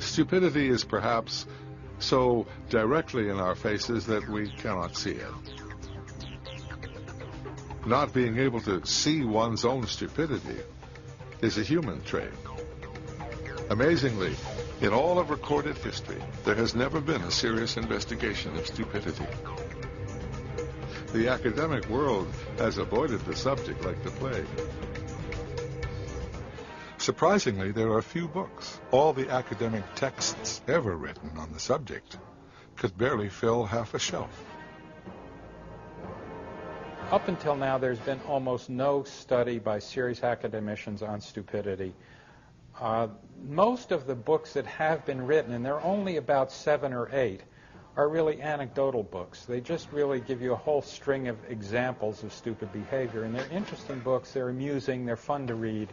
Stupidity is perhaps so directly in our faces that we cannot see it. Not being able to see one's own stupidity is a human trait. Amazingly, in all of recorded history, there has never been a serious investigation of stupidity. The academic world has avoided the subject like the plague. Surprisingly, there are few books. All the academic texts ever written on the subject could barely fill half a shelf. Up until now, there's been almost no study by serious academicians on stupidity. Most of the books that have been written, and there are only about 7 or 8, are really anecdotal books. They just really give you a whole string of examples of stupid behavior. And they're interesting books, they're amusing, they're fun to read.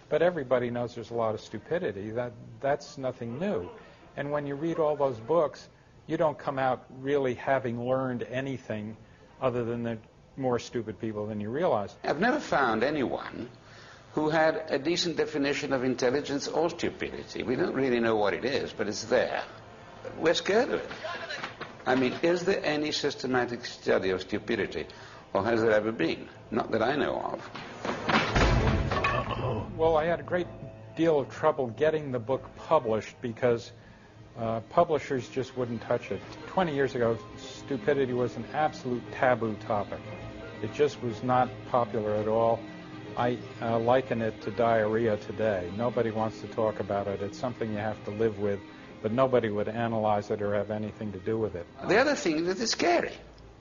But everybody knows there's a lot of stupidity. That's nothing new. And when you read all those books, you don't come out really having learned anything other than they're more stupid people than you realize. I've never found anyone who had a decent definition of intelligence or stupidity. We don't really know what it is, but it's there. We're scared of it. I mean, is there any systematic study of stupidity, or has there ever been? Not that I know of. Well, I had a great deal of trouble getting the book published because publishers just wouldn't touch it. 20 years ago, stupidity was an absolute taboo topic. It just was not popular at all. I liken it to diarrhea today. Nobody wants to talk about it. It's something you have to live with, but nobody would analyze it or have anything to do with it. The other thing is that it's scary,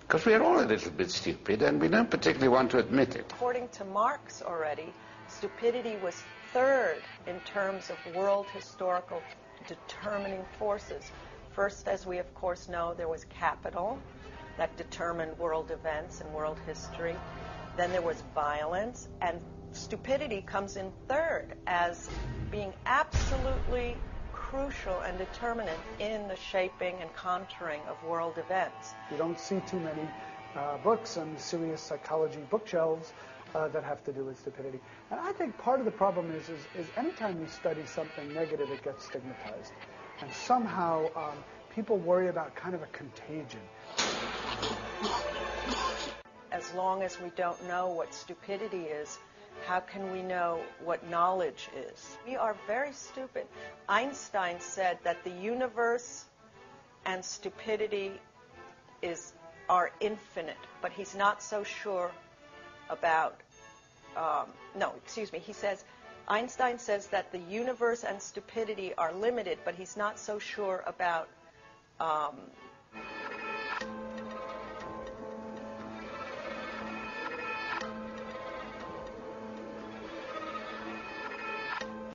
because we're all a little bit stupid, and we don't particularly want to admit it. According to Marx already, stupidity was third in terms of world historical determining forces. First, as we of course know, there was capital that determined world events and world history. Then there was violence, and stupidity comes in third as being absolutely crucial and determinant in the shaping and contouring of world events. You don't see too many books on serious psychology bookshelves that have to do with stupidity. And I think part of the problem is anytime you study something negative, it gets stigmatized. And somehow people worry about kind of a contagion. As long as we don't know what stupidity is, how can we know what knowledge is? We are very stupid. Einstein said that the universe and stupidity are infinite, but he's not so sure about, Einstein says that the universe and stupidity are limited, but he's not so sure about